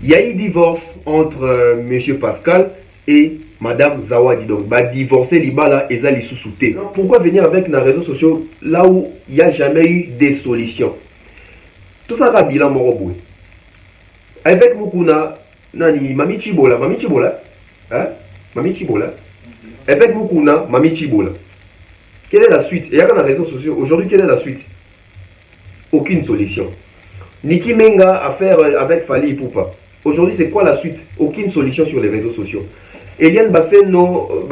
Il y a eu divorce entre Monsieur Pascal et Madame Zawadi. Donc, bah, divorcer Libala et Zali sous-souté. Pourquoi venir avec les réseaux sociaux là où il n'y a jamais eu des solutions? Tout ça va bilan Moroboué. Avec Mukuna, Nani, Mami Chibola, hein? Mami Chibola. Avec Mukuna, Mami Chibola. Quelle est la suite? Et il y a dans les réseaux sociaux, aujourd'hui, quelle est la suite? Aucune solution. Niki Menga à faire avec Fali Poupa. Aujourd'hui, c'est quoi la suite? Aucune solution sur les réseaux sociaux. Eliane Bafeno,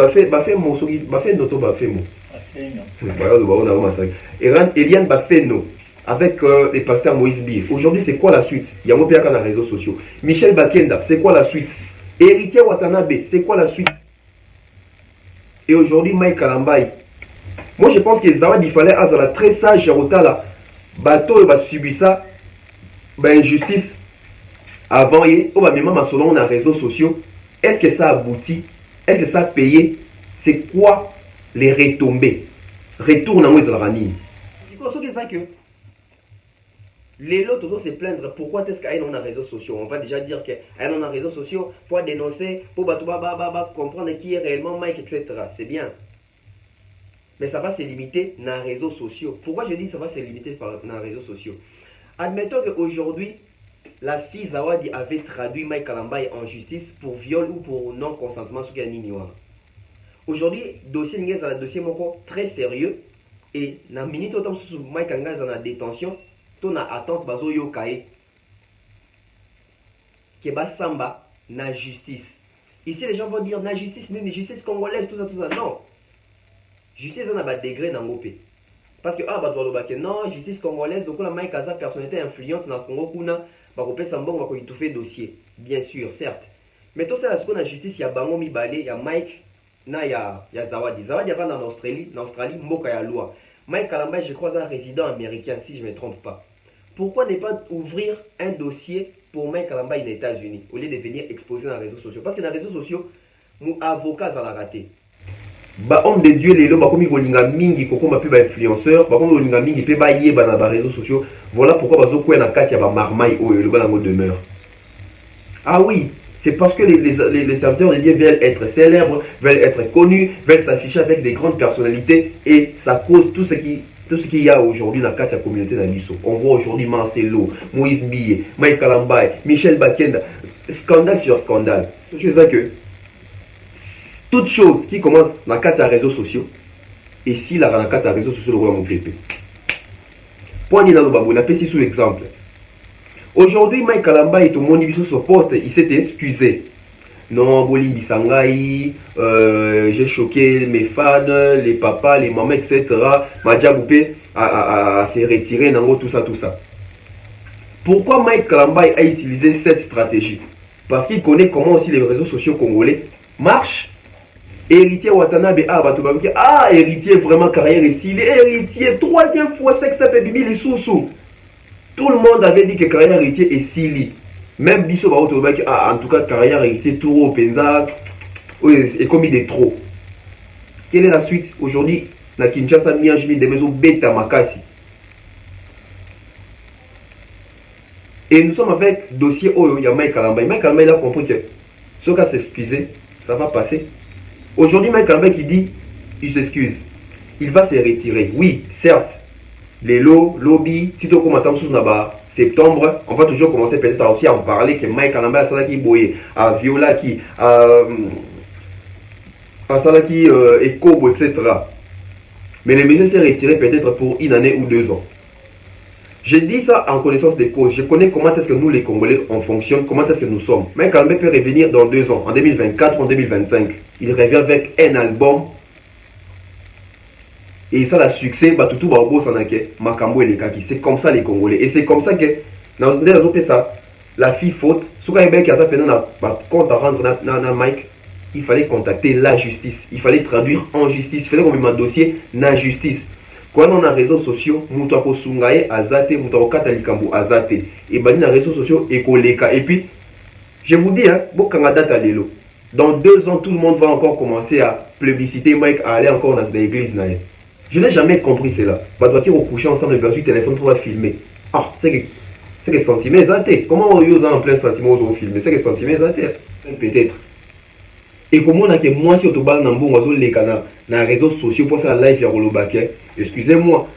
Eliane Bafeno avec les pasteurs Moïse Bif. Aujourd'hui, c'est quoi la suite? Il y a mon père dans les réseaux sociaux. Michel Bakenda, c'est quoi la suite? Héritier Watanabe, c'est quoi la suite? Et aujourd'hui, Mike Kalambai. Moi, je pense que Zawad, il fallait Azala très sage, Rotala, bateau, va subir ça, injustice avant, et même selon les réseaux sociaux. Est-ce que ça aboutit? Est-ce que ça a payé? C'est quoi les retombées? Retourne à moi, Zalrani. C'est quoi ça que les lots toujours se plaindre pourquoi est-ce qu'il y a des réseaux sociaux? On va déjà dire qu'il y a des réseaux sociaux pour dénoncer, pour comprendre qui est réellement Mike, etc. C'est bien. Mais ça va se limiter dans les réseaux sociaux. Pourquoi je dis que ça va se limiter dans les réseaux sociaux? Admettons qu'aujourd'hui, la fille Zawadi avait traduit Mike Kalambai en justice pour viol ou pour non-consentement sur Ganiniwa. Aujourd'hui, dossier est un dossier très sérieux. Et dans la minute où Mike Kalambai est en détention, on a attente bazo yo kae que samba na justice. Ici les gens vont dire na justice, mais justice congolaise, tout ça. Non. Justice on a un degré dans l'OP. Parce que non, justice congolaise, donc on a Mike Kaza, personnalité influente dans le Congo, kuna bakopé sambon bako étouffer dossier. Bien sûr, certes. Mais tout ça, ce qu'on a justice, il y a Bango Mibale, il y a Mike, il y a Zawadi. Zawadi va en Australie, Mboka ya loi. Mike Kalambai, je crois, un résident américain, si je ne me trompe pas. Pourquoi ne pas ouvrir un dossier pour Mike Kalambai aux États-Unis au lieu de venir exposer dans les réseaux sociaux? Parce que dans les réseaux sociaux, nos avocats ont raté. Homme de Dieu, les lots, comme ils ont mingi, comme ils peuvent influenceurs, comme ils ont mingi, ils peuvent y dans les réseaux sociaux. Voilà pourquoi ils ont quoi dans quatre, il y a marmaille où le bas demeure. Ah oui, c'est parce que les serviteurs de Dieu veulent être célèbres, veulent être connus, veulent s'afficher avec des grandes personnalités et ça cause tout ce qu'il y a aujourd'hui dans la communauté d'Abisso. On voit aujourd'hui Marcelo, Moïse Bille, Mike Kalambai, Michel Bakenda, scandale sur scandale. Je sais que toute chose qui commence dans les réseaux sociaux, et si la dans les réseaux sociaux, le roi mon pépé. Point de l'obabo, on a fait sous exemple. Aujourd'hui, Mike Kalambai, tout le monde sur ce poste, il s'est excusé. Non, Bolimbi Sangai, j'ai choqué mes fans, les papas, les mamans, etc. Madja Boupé a s'est retiré, tout ça. Pourquoi Mike Kalambai a utilisé cette stratégie? Parce qu'il connaît comment aussi les réseaux sociaux congolais marchent. Héritier Watanabe, héritier vraiment carrière ici, héritier, troisième fois, sextape, bimili sous. Tout le monde avait dit que carrière héritier est Sili. Même Bisso en tout cas carrière héritier Touro Penza est commis des trop. Quelle est la suite? Aujourd'hui, na Kinshasa, Mianjimi, des maisons Beta Makasi. Et nous sommes avec dossier Oyo, il y a Mike Kalambai. Mike Kalambai a compris que ce cas s'excuser, ça va passer. Aujourd'hui, Mike Kalambai qui dit, il s'excuse. Il va se retirer. Oui, certes. Les lots, lobby, si tu commences sous Naba, septembre, on va toujours commencer peut-être aussi à en parler que Mike Kalambai a Salaki Boye, à Viola qui, à Salaki Ekobo, etc. Mais le monsieur s'est retiré peut-être pour une année ou 2 ans. Je dis ça en connaissance des causes. Je connais comment est-ce que nous les Congolais on fonctionne, comment est-ce que nous sommes. Mike Kalambai peut revenir dans 2 ans, en 2024 ou en 2025. Il revient avec un album. Et ça, le succès, Batutu Baobo Sanake, Makambo et les Kaki. C'est comme ça les Congolais. Et c'est comme ça que, dans ça, la fille faute, si vous avez un compte à rendre dans Mike, il fallait contacter la justice. Il fallait traduire en justice. Il fallait qu'on mette un dossier dans la justice. Quand on a les réseaux sociaux, nous avons Sungaye, Azate, nous avons Katalikambo, Azate. Et dans les réseaux sociaux, Ekoleka. Et puis, je vous dis, dans 2 ans, tout le monde va encore commencer à plébisciter Mike à aller encore dans l'église. Je n'ai jamais compris cela. Bah, doit-il recoucher ensemble le téléphone pour filmer? Ah, c'est C'est que sentiments exactés. Comment on use en plein sentiment aux films? C'est que sentiments exactés. Peut-être. Et comment on a que moi si on te balle dans bon oiseau les canaux, dans les réseaux sociaux pour ça live ya rolobake. Excusez-moi.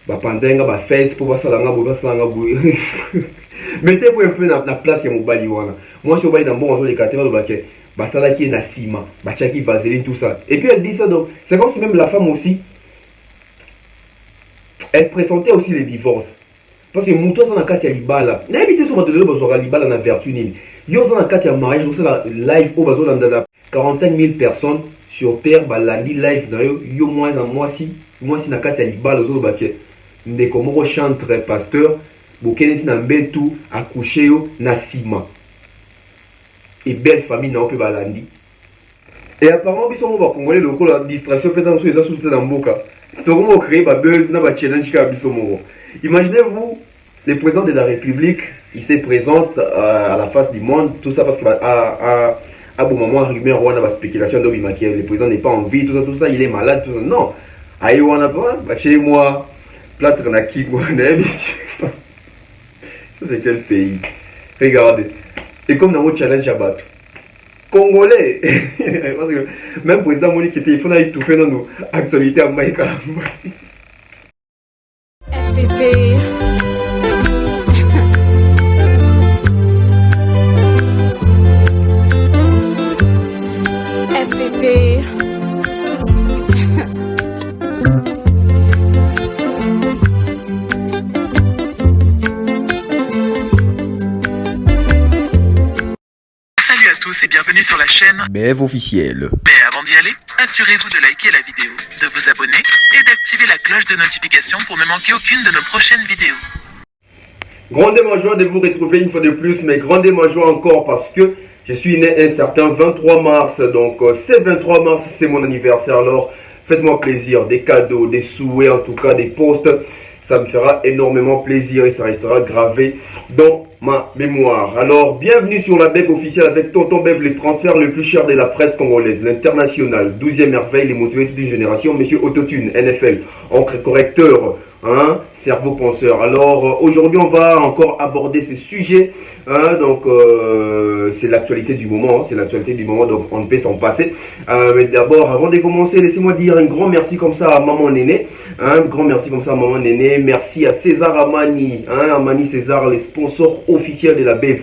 Bah panzenga bah face pour ça là ngabo ça là ngabo. Mettez-vous un peu dans la place ya mobali wana. Moi si on balle dans bon oiseau les canaux rolobake, bah ça là qui est na ciment, bah qui vaseline tout ça. Et puis elle dit ça donc, c'est comme si même la femme aussi elle présentait aussi les divorces. Parce que Moutou a un libala. N'habitez sur votre libala na vertu nil. Yo a un mariage, vous savez live au bazo dans 45 000 personnes sur terre, balandi live dans yo moins dans moi si na katia libala zo baké. Ndeko moko chantre pasteur, bokene na mbetu accoucher yo na sima. Et belle famille na ope balandi. Et apparemment biso mo ba congolais loko la distraction peut dans les sous dans mboka. Comment créer ba buzz na ba challenge ka biso moko. Imaginez-vous, le président de la République, il se présente à la face du monde, tout ça parce que à bon moment, rumeur, on a la spéculation de le président n'est pas en vie, tout ça, il est malade, tout ça. Non. Aïe, on a pas, chez moi, plâtre na qui, ça c'est quel pays? Regardez. Et comme dans notre challenge à battre. Congolais, parce que même président Monique qui était, il faut étouffer dans nos actualités à Maïka. FPP. FPP. Salut à tous et bienvenue sur la chaîne BF officiel. Mais avant d'y aller, assurez-vous de liker la vidéo, de vous abonner et d'activer la cloche de notification pour ne manquer aucune de nos prochaines vidéos. Grandement joie de vous retrouver une fois de plus, mais grandement joie encore parce que je suis né un certain 23 mars. Donc c'est 23 mars, c'est mon anniversaire. Alors faites-moi plaisir, des cadeaux, des souhaits, en tout cas des posts. Ça me fera énormément plaisir et ça restera gravé dans ma mémoire. Alors, bienvenue sur la BEF officielle avec Tonton Bev, le transfert le plus cher de la presse congolaise, l'international, 12e merveille, les motivés de toute une génération, Monsieur Autotune, NFL, encre correcteur, hein, cerveau penseur. Alors, aujourd'hui, on va encore aborder ces sujets, hein, donc c'est l'actualité du moment, donc on ne peut s'en passer. Mais d'abord, avant de commencer, laissez-moi dire un grand merci comme ça à Maman Néné, hein, un grand merci comme ça à Maman Néné, merci à César Amani, hein, Amani César, les sponsors officiels de la BEF.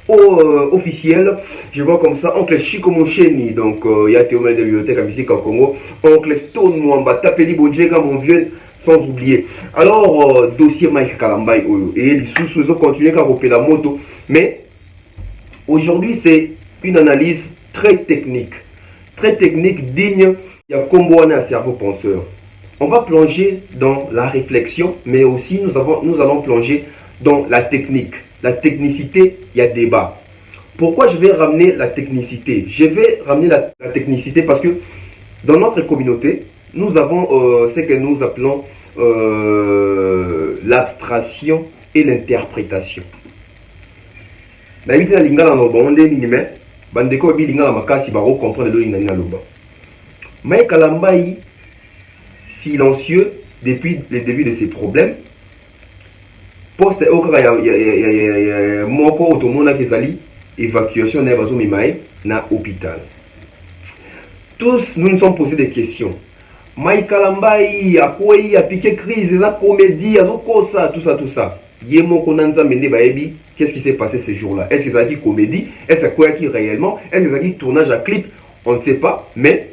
Officiel, je vois comme ça Oncle Chico Mocheni, donc il y a Théomène de la bibliothèque à Bissek en Congo, Oncle Stone Mwamba, Tapeli Bodjega, mon vieux, sans oublier. Alors, dossier Mike Kalambay, et les sous-sous continuent à couper la moto, mais aujourd'hui c'est une analyse très technique, digne, il y a Comboana à cerveau penseur. On va plonger dans la réflexion, mais aussi nous allons plonger dans la technique. La technicité, il y a débat. Pourquoi je vais ramener la technicité? Je vais ramener la technicité parce que dans notre communauté, nous avons ce que nous appelons l'abstraction et l'interprétation. Silencieux depuis le début de ses problèmes. Poste moko otomona kezali évacuation na bazo mimae na hôpital. Tous nous nous sommes posé des questions. Mike Kalambai a piqué crise, a comédie, a kosa, tout ça. Yemo konanza mende baebi, qu'est-ce qui s'est passé ces jours-là? Est-ce que ça a été comédie? Est-ce que quoi qui réellement? Est-ce que ça a été tournage à clip? On ne sait pas, mais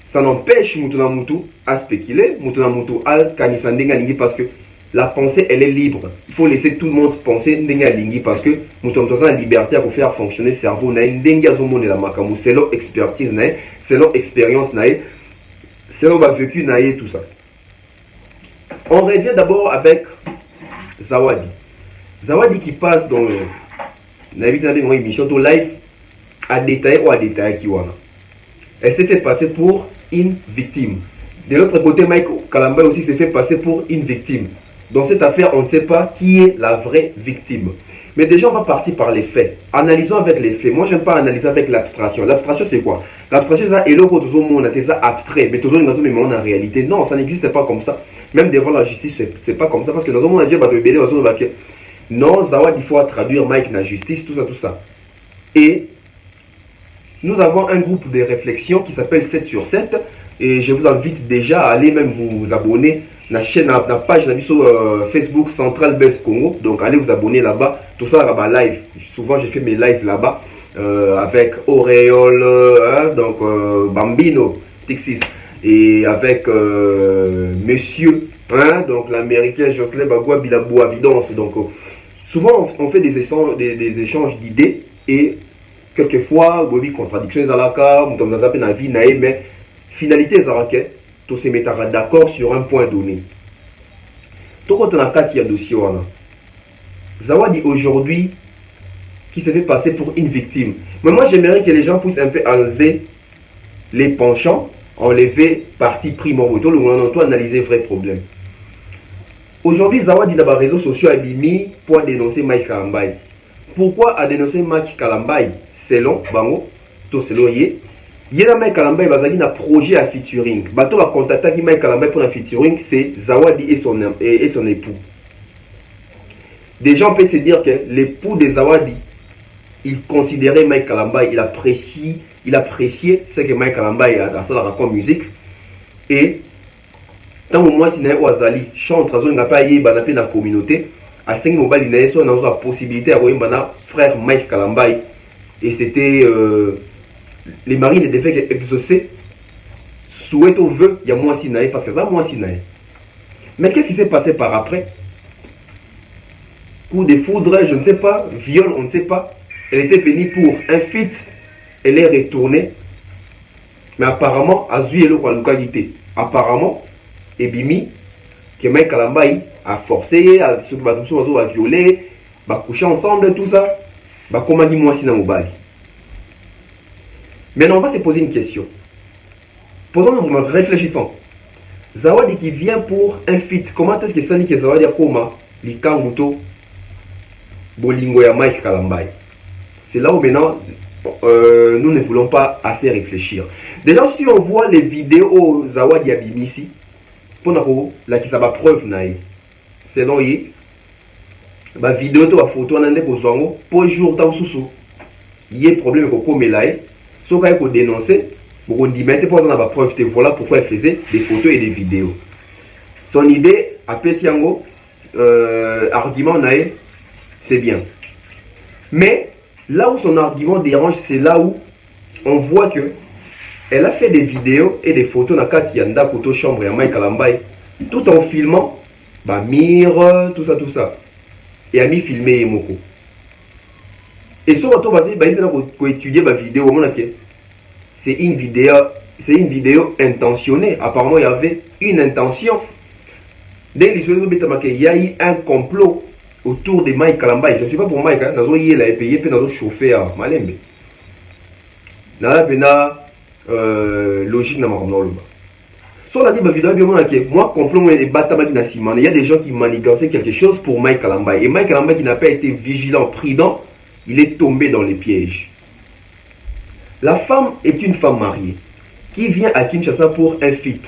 ça n'empêche Mutuna Mutu à spéculer, Mutuna Mutu à Kanisandenga Lingi parce que la pensée, elle est libre. Il faut laisser tout le monde penser Ndenga Lingi parce que nous sommes dans la liberté pour faire fonctionner le cerveau. Ndenga Zomone la Makamu, c'est leur expertise, c'est leur expérience, c'est leur vécu, tout ça. On revient d'abord avec Zawadi. Zawadi qui passe dans une émission de live à détailler ou à détailler qui wana. Elle s'est fait passer pour une victime. De l'autre côté, Mike Kalambay aussi s'est fait passer pour une victime. Dans cette affaire, on ne sait pas qui est la vraie victime. Mais déjà, on va partir par les faits. Analysons avec les faits. Moi, je n'aime pas analyser avec l'abstraction. L'abstraction, c'est quoi? L'abstraction, c'est ça abstrait. Mais toujours, en réalité, non, ça n'existe pas comme ça. Même devant la justice, c'est pas comme ça. Parce que dans un monde, Non, Zawadi, il faut traduire Mike na justice, tout ça, tout ça. Et nous avons un groupe de réflexion qui s'appelle 7 sur 7. Et je vous invite déjà à aller même vous abonner à la chaîne, à la page sur Facebook Central Buzz Congo. Donc allez vous abonner là-bas. Tout ça là-bas live. Souvent j'ai fait mes lives là-bas avec Auréole, donc Bambino, Texas. Et avec Monsieur, donc l'américain Jocelyn Bagua Bilabou Avidance. Donc souvent on fait des échanges d'idées et quelquefois il y a des contradictions à la carte, mais finalité c'est que se mettre d'accord sur un point donné. Tout quand on a 4 dossiers, Zawadi aujourd'hui qui se fait passer pour une victime. Mais moi j'aimerais que les gens puissent un peu enlever les penchants, enlever partie primordiale, on doit analyser vrai problème. Aujourd'hui Zawadi dans les réseaux sociaux a mis pour dénoncer Mike Kalambai. Pourquoi a dénoncé Mike Kalambai? Selon Bango, tout selon Yé. Yéna Mike Kalambai bazaki na projet à featuring. Bato va contacter Mike Kalambai pour un featuring, c'est Zawadi et son époux. Déjà on peut se dire que l'époux de Zawadi, il considérait Mike Kalambai, il appréciait ce que Mike Kalambai a ça comme musique. Et tant au moins si na Wazali chante raison n'a pas yé banape na communauté, à 5 mobile na so na la possibilité à voir bana frère Mike Kalambai et c'était les maris ne devaient exaucer souhait au vœu, il y a moins Sinaï, parce que ça moins Sinaï. Mais qu'est-ce qui s'est passé par après? Coup de foudre, je ne sais pas, viol, on ne sait pas. Elle était venue pour un feat, elle est retournée. Mais apparemment, Azui et le localité. Apparemment, Ebimi, que Mike Kalambai a forcé, a violé, a couché ensemble, tout ça. Comment dit moi Sinaï Mobali? Maintenant, on va se poser une question. Posons-nous, réfléchissons. Zawadi qui vient pour un feat. Comment est-ce que ça dit que Zawadi a koma likanguto bolingo ya Mike Kalambai? C'est là où maintenant nous ne voulons pas assez réfléchir. Déjà, si on voit les vidéos Zawadi a bimisi, pour la qui ça va preuve naïe. Selon lui, la vidéo to la photo on a des besoins pour jour dans sous. Il y a problème avec le là. Si on a dénoncé, on dit mettez pas dans la preuve, voilà pourquoi elle faisait des photos et des vidéos. Son idée, après Siango, argument naïf, c'est bien. Mais là où son argument dérange, c'est là où on voit que elle a fait des vidéos et des photos dans Katianda, photo chambre et Mike Kalambai, tout en filmant, mire, tout ça. Et a mis filmé Emoko. Et sur votre base, il faut étudier la vidéo. C'est une vidéo intentionnée. Apparemment, il y avait une intention. Dès il y a eu un complot autour de Mike Kalambai. Je ne suis pas pour Mike, il a payé pour chauffer à Malembe. Logique dans ma sur la vidéo, moi, complot et il y a des gens qui manigançaient quelque chose pour Mike Kalambai. Et Mike Kalambai qui n'a pas été vigilant, prudent, il est tombé dans les pièges. La femme est une femme mariée qui vient à Kinshasa pour un feat.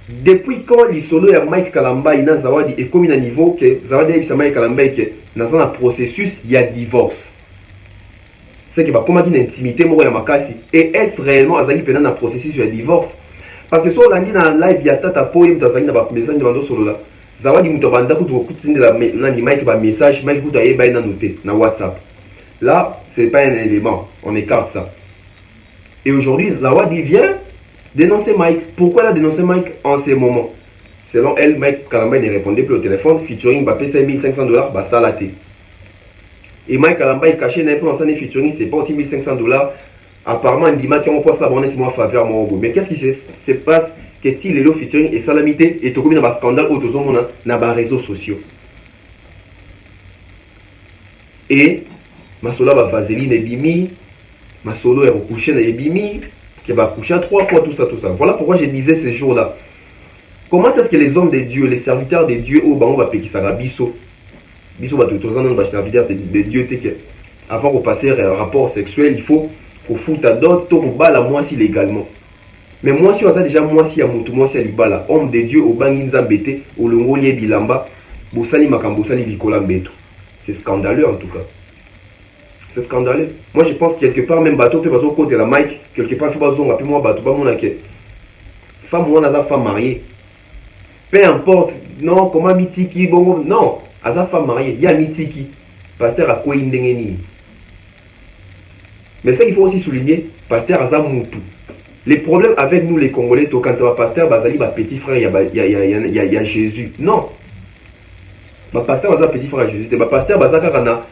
Depuis quand l'isolo et Mike Kalambai n'a Zawadi est comme à niveau que Zawadi et Mike Kalambai que dans un processus il y a divorce. C'est que comment dire l'intimité moi ya makasi et est-ce réellement azali pendant un processus il y a divorce parce que sur on a dit dans live il y a tata poem dans zali na ba message de solo là Zawadi mutobanda ku kutindela na ni Mike ba message Mike ku taye ba na noter na WhatsApp. Là, ce n'est pas un élément, on écarte ça. Et aujourd'hui, Zawadi vient dénoncer Mike. Pourquoi elle a dénoncé Mike en ces moments? Selon elle, Mike Kalambai ne répondait plus au téléphone, featuring Mbappé 5500 $, bah ça l'a été. Et Mike Kalambai caché n'a pas lancé featuring, c'est pas aussi 1500 $. Apparemment, il dit que on passe la bonne en faveur mon. Mais qu'est-ce qui se passe? Qu'est-il le featuring et salamité et tout comme dans un scandale autour de nos réseaux sociaux. Et Masolo va vaseline et bimi, Masolo est recouché et bimi, qui va coucher 3 fois tout ça. Voilà pourquoi je disais ces jours-là. Comment est-ce que les hommes de Dieu, les serviteurs de Dieu, au bas on va payer ça biso va tout le temps serviteurs de Dieu, avant de passer un rapport sexuel, il faut qu'on foute à d'autres, pour bala moi si légalement. Mais moi si on a déjà moi si à mon moi si à libala, homme de Dieu au bangin zambete, au longolier bilamba, bosali makambosali likola mbeto. C'est scandaleux en tout cas. C'est scandaleux. Moi je pense quelque part même bateau peut passer au côté de la Mike, quelque part il faut passer un peu moins bateau, pas mon aké. Femme ou on femme mariée. Peu importe, non, comment mitiki, bon, non, aza femme mariée, il y a mitiki. Pasteur a quoi indengeni. Mais ça il faut aussi souligner, pasteur aza moutou. Les problèmes avec nous les Congolais, quand ça va pasteur, bazali, petit frère, il y a Jésus. Non. Ma pasteur baza petit frère Jésus. Ma pasteur baza kakana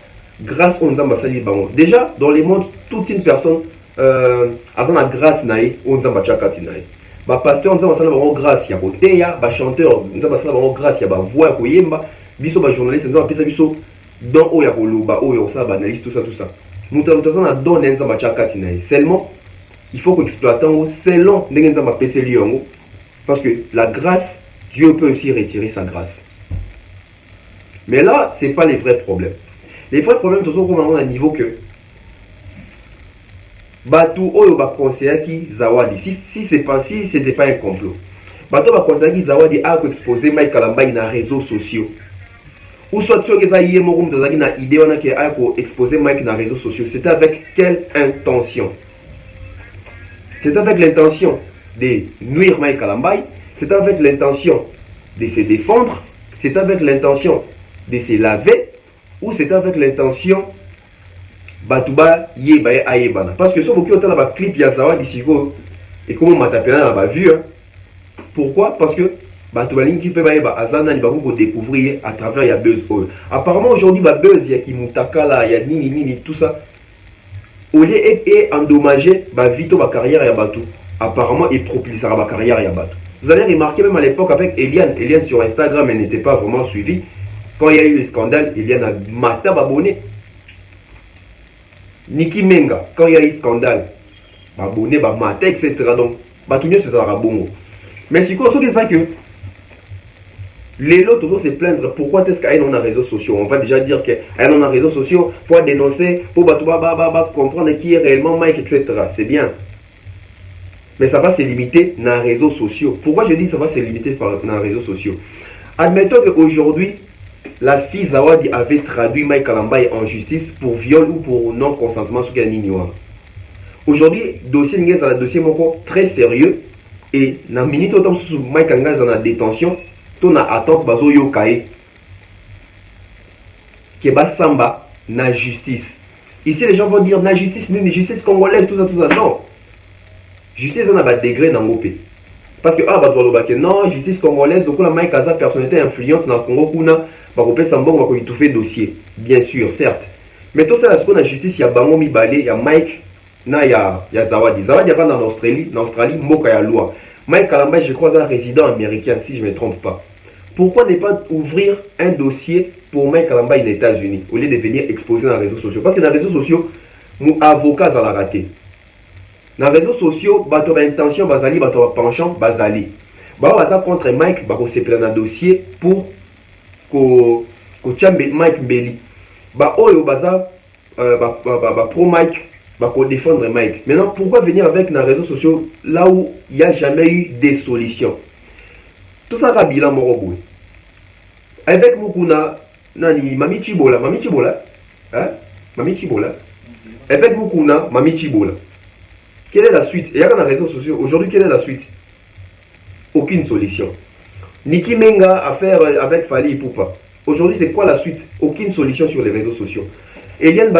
grâce au nzamba sali bango. Déjà dans le monde toute une personne a la grâce naï au nzamba chakati naï. Ma pasteur nzamba sali bango grâce ya koteya, ba chanteur nzamba sali bango grâce ya ba voix ya koyemba, biso ba journaliste nzamba pesa biso don o ya koloba o ya ça ba analyse tout ça. Nous avons na don nzamba chakati naï. Seulement il faut qu'exploiter selon ndenge nzamba pesa liongo parce que la grâce Dieu peut aussi retirer sa grâce. Mais là, ce n'est pas les vrais problèmes. Les vrais problèmes, tout ça, on a un niveau que Batou Oyo va conseiller qui Zawadi. Si ce n'était pas un complot. Batou va conseiller qui Zawadi a exposé Mike Kalamba dans les réseaux sociaux. Ou soit tu as eu une idée qui a exposé Mike dans les réseaux sociaux. C'était avec quelle intention? C'était avec l'intention de nuire Mike Kalamba. C'était avec l'intention de se défendre. C'était avec l'intention de se laver, ou c'est avec l'intention Batouba Yebaye Ayebana. Parce que si vous avez un clip Yazawa d'ici et comment Matapena a vu. Pourquoi? Parce que Batouba Linki Pebaeba Azana va vous découvrir à travers ya buzz. Apparemment aujourd'hui, ba buzz ya Kimutaka là, ya nini tout ça. Au lieu est endommagé, ba vito ba carrière ya Batou. Apparemment, il propulsera ba carrière ya Batou. Vous allez remarquer même à l'époque avec Eliane. Eliane sur Instagram, elle n'était pas vraiment suivie. Quand il y a eu le scandale, il y en a Mata Babone. Niki Menga, quand il y a eu le scandale, Babone, Mata, etc. Donc, Batounio, c'est ça, Rabongo. Mais si on se dit que les lots toujours se plaindre, pourquoi est-ce qu'il y a des réseaux sociaux? On va déjà dire qu'il y a des réseaux sociaux pour dénoncer, pour comprendre qui est réellement Mike, etc. C'est bien. Mais ça va se limiter dans les réseaux sociaux. Pourquoi je dis que ça va se limiter dans les réseaux sociaux? Admettons qu'aujourd'hui, la fille Zawadi avait traduit Mike Kalamba en justice pour viol ou pour non-consentement sur Ganiniwa. Aujourd'hui, dossier Ninguez a un dossier très sérieux et dans la minute où Mike Kalamba est en détention, on a attente bazo yokae que samba na justice. Ici les gens vont dire na justice, mais justice congolaise, tout ça. Non. Justice on a un degré dans l'OP. Parce que non, justice congolaise, donc la Mike Kaza personnalité influente dans le Congo kuna bakopé sambongo bako étouffer dossier. Bien sûr, certes. Mais tout ça, ce qu'on a justice, il y a Bango Mibale, il y a Mike, il y a Zawadi. Zawadi est en Australie, Moka ya loi. Mike Kalamba, je crois, est un résident américain, si je ne me trompe pas. Pourquoi ne pas ouvrir un dossier pour Mike Kalamba aux États-Unis au lieu de venir exposer dans les réseaux sociaux? Parce que dans les réseaux sociaux, nos avocats ont raté. Dans les réseaux sociaux, bato ba intention bazali, bato ba penchant bazali. Baza contre Mike, bako se plaindre un dossier pour ko Mike Mbeli. Ba oyo baza pro Mike, bako défendre Mike. Maintenant, pourquoi venir avec dans les réseaux sociaux là où il n'y a jamais eu des solutions? Tout ça va bilan morobo. Avec Mukuna, nani Mami Chibola, hein? Mami Chibola. Avec Mukuna, Mami Chibola. Quelle est la suite? Et il y a dans les réseaux sociaux, aujourd'hui, quelle est la suite? Aucune solution. Niki Menga a faire avec Fali et Poupa. Aujourd'hui, c'est quoi la suite? Aucune solution sur les réseaux sociaux. Eliane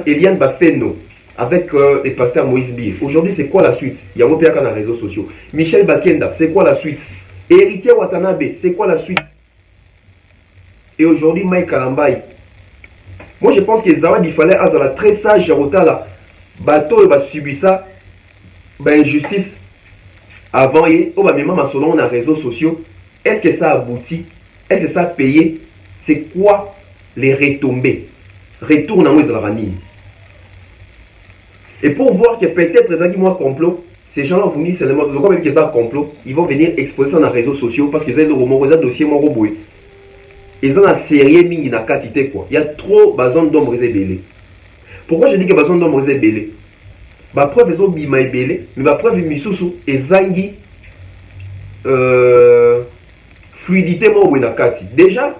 Eliane Bafeno avec les pasteurs Moïse Bif. Aujourd'hui, c'est quoi la suite? Il y a un peu dans les réseaux sociaux. Michel Bakenda, c'est quoi la suite? Héritier Watanabe, c'est quoi la suite? Et aujourd'hui, Mike Kalambaï. Moi, je pense que Zawadi, il fallait être très sage, là. Bateau, il va subir ça. Injustice. Avant, et même selon les réseaux sociaux, est-ce que ça aboutit? Est-ce que ça a payé? C'est quoi les retombées? Retourne en Ouizalani. Et pour voir que peut-être les gens complot, ces gens-là vont venir seulement, même qu'ils ont un complot, ils vont venir exposer ça dans les réseaux sociaux parce qu'ils ont le dossier moroboué. Ils ont un sérieux mini na quantité quoi. Il y a trop besoin d'hommes révélés. Pourquoi je dis que besoin d'hommes révélés? Ba preuve ils ont bima belé, mais ba preuve misusu ezangi fluidité mo na kati. Déjà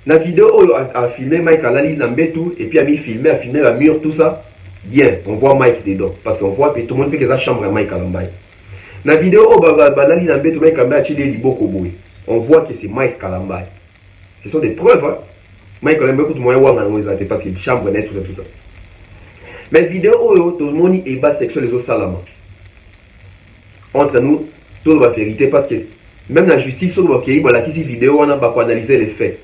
la vidéo a filmé Mike Alali Nambetu et puis a filmé la mur tout ça. Bien, on voit Mike dedans parce qu'on voit que tout le monde fait que la chambre à Mike Alambay. La vidéo Alali Nambetu Mike Alambay a tiré Liboko Boy. On voit que c'est Mike Alambay. Ce sont des preuves. Hein? Mike Alambay tout le monde parce qu'il chambre net tout ça. Mais la vidéo tout le monde est bas sexuel les autres salama. Entre nous, tout la vérité parce que même la justice sur le pays, voilà qui cette vidéo on a pas analyser les faits.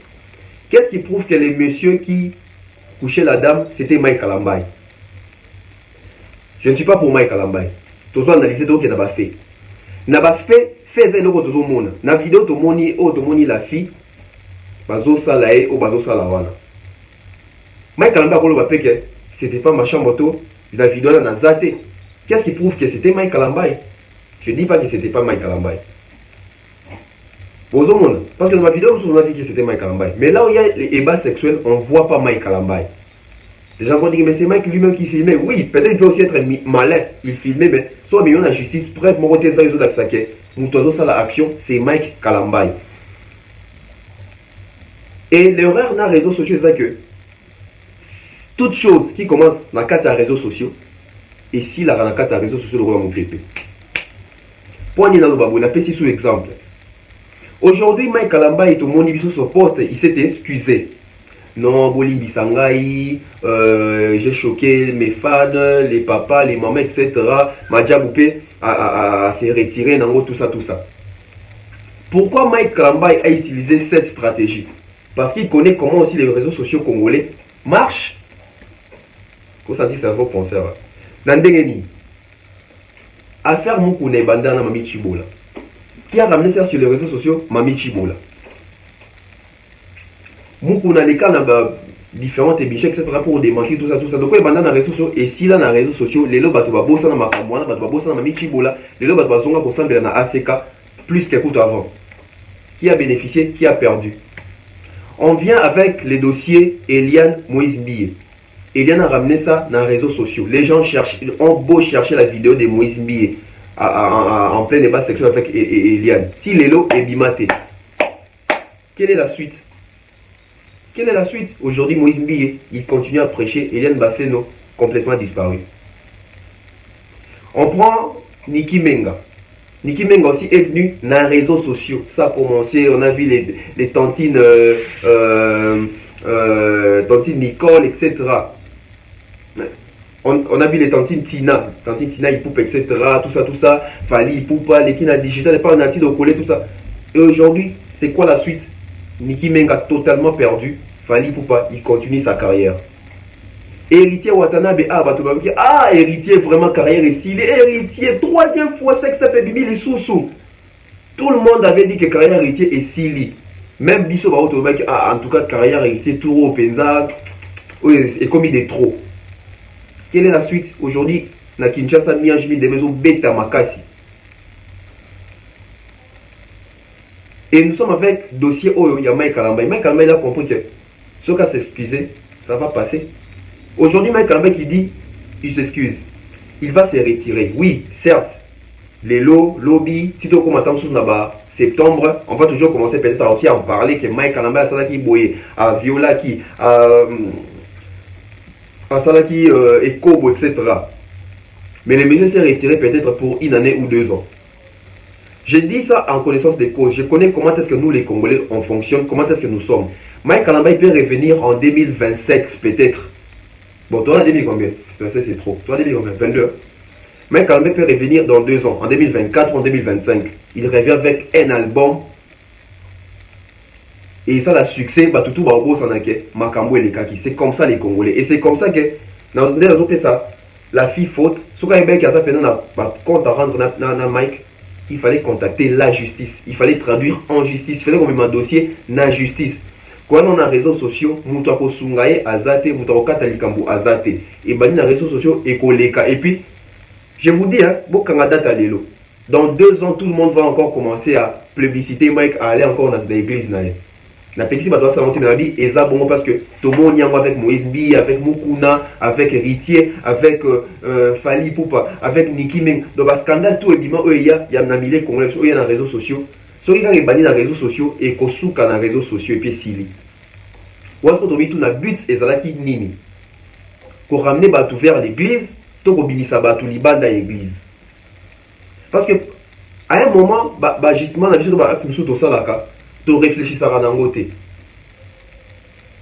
Qu'est-ce qui prouve que les messieurs qui couchaient la dame, c'était Mike Alambay? Je ne suis pas pour Mike Alambay. Tout ça analysé donc il n'a pas fait. N'a pas fait, faisait le tout le monde. Dans la vidéo tout le monde la fille, bazo salae ou bazo salawana. Mike Alambay a dit que c'était pas ma chambre auto, la vidéo n'a zaté. Qu'est-ce qui prouve que c'était Mike Alambay? Je ne dis pas que c'était pas Mike Alambay. Parce que dans ma vidéo, on a dit que c'était Mike Alambay. Mais là où il y a les ébats sexuels, on ne voit pas Mike Alambay. Les gens vont dire, mais c'est Mike lui-même qui filmait. Oui, peut-être il peut aussi être malin. Il filmait, mais soit million la justice, bref, mon côté, ça, ils ont d'accepter. Nous, ça, la action, c'est Mike Alambay. Et l'erreur dans les réseaux sociaux, c'est que toute chose qui commence dans le cadre des réseaux sociaux, et si la dans le cadre des réseaux sociaux, le roi mon pépé. Pour nous, on a pris sous exemple. Aujourd'hui, Mike Alambay, tout le monde sur son poste, il s'était excusé. Non, Boli Bisangaï, j'ai choqué mes fans, les papas, les mamans, etc. Madja Boupé a s'est retiré, tout ça, tout ça. Pourquoi Mike Alambay a utilisé cette stratégie? Parce qu'il connaît comment aussi les réseaux sociaux congolais marchent. Vous sentez ça va penser. Nandengeni. Affaire Moukoune Bandana Mami Chibola. Qui a ramené ça sur les réseaux sociaux? Mami Chibola. Moukoune a les cas dans différentes émissions, etc. pour démentir tout ça, tout ça. Donc, il y a des réseaux sociaux. Et si là, dans les réseaux sociaux, les lots, ils vont dans Makamouana, ils vont dans Mami Chibola, les lots, ils vont ressembler à ACK plus qu'écoute avant. Qui a bénéficié? Qui a perdu? On vient avec les dossiers Eliane Moïse Mbiye. Eliane a ramené ça dans les réseaux sociaux. Les gens cherchent, ont beau chercher la vidéo de Moïse Mbiye en plein débat sexuel avec Eliane. Si Lelo est bimaté, quelle est la suite? Quelle est la suite? Aujourd'hui, Moïse Mbiye, il continue à prêcher. Eliane Bafeno, complètement disparu. On prend Niki Menga. Niki Menga aussi est venu dans les réseaux sociaux. Ça a commencé, on a vu les tantines, tantine Nicole, etc. On a vu les tantines Tina, Ipoupe, etc. Tout ça, Fali, Ipoupa, les Kina Digital, pas un anti de coller, tout ça. Et aujourd'hui, c'est quoi la suite? Niki Menga totalement perdu. Fali Ipoupa, il continue sa carrière. Héritier Watanabe, héritier vraiment carrière ici. Il est héritier, troisième fois, sextape bimi les sous-sous. Tout le monde avait dit que carrière héritier est Sili. Même Bisso en tout cas carrière héritier, tout au Penza, et comme il est trop. Quelle est la suite? Aujourd'hui, na Kinshasa, Mianjimi, des maisons Beta Makasi. Et nous sommes avec dossier Oyo, il y a Mike Alambay. Mike Alambay a compris que ce cas s'excuser, ça va passer. Aujourd'hui, Mike Alambay qui dit, il s'excuse. Il va se retirer. Oui, certes. Les lots, lobby, si tu commences sous Naba, septembre, on va toujours commencer peut-être aussi à en parler que Mike Alambay a ça qui boye, à Viola qui, à Salaki et Kobo, etc. Mais le monsieur s'est retiré peut-être pour une année ou 2 ans. Je dis ça en connaissance des causes. Je connais comment est-ce que nous les Congolais on fonctionne, comment est-ce que nous sommes. Mike Alambay peut revenir en 2027 peut-être. Bon, toi, en 2000 combien? C'est trop. Toi, en 2000 combien? 22. Mike Alambay peut revenir dans 2 ans, en 2024 ou en 2025. Il revient avec un album. Et ça, le succès, tout va au beau sanake, Makambo et les Kaki. C'est comme ça les Congolais. Et c'est comme ça que, dans ça, la fille faute, ce qu'on a ça fait compte à rendre dans Mike, il fallait contacter la justice. Il fallait traduire en justice. Il fallait qu'on mette un dossier dans la justice. Quand on a les réseaux sociaux, nous avons sungaye azate, nous avons katalikambu azate. Et dans les réseaux sociaux, et puis, je vous dis, dans 2 ans, tout le monde va encore commencer à plébisciter Mike à aller encore dans l'église. Na pekisi bato basala moto na bi eza bongo parce que tomoni yango avec Moïse Mbi, avec Mukuna, avec Héritier, avec Fali Poupa, avec Niki Meng. Donc ba scandale tout ebima oyo ya na milieu congolais oyo na réseaux sociaux. Soki kaka ebandi na réseaux sociaux et kosuka na réseaux sociaux et puis sili. Ou est-ce que tobi tout na but ezalaki nini? Ko ramener bato vers l'église, to ko bimisa bato libanda église. Parce que à un moment ba justement na biso to ba acte biso to salaka. To réfléchissara nango te.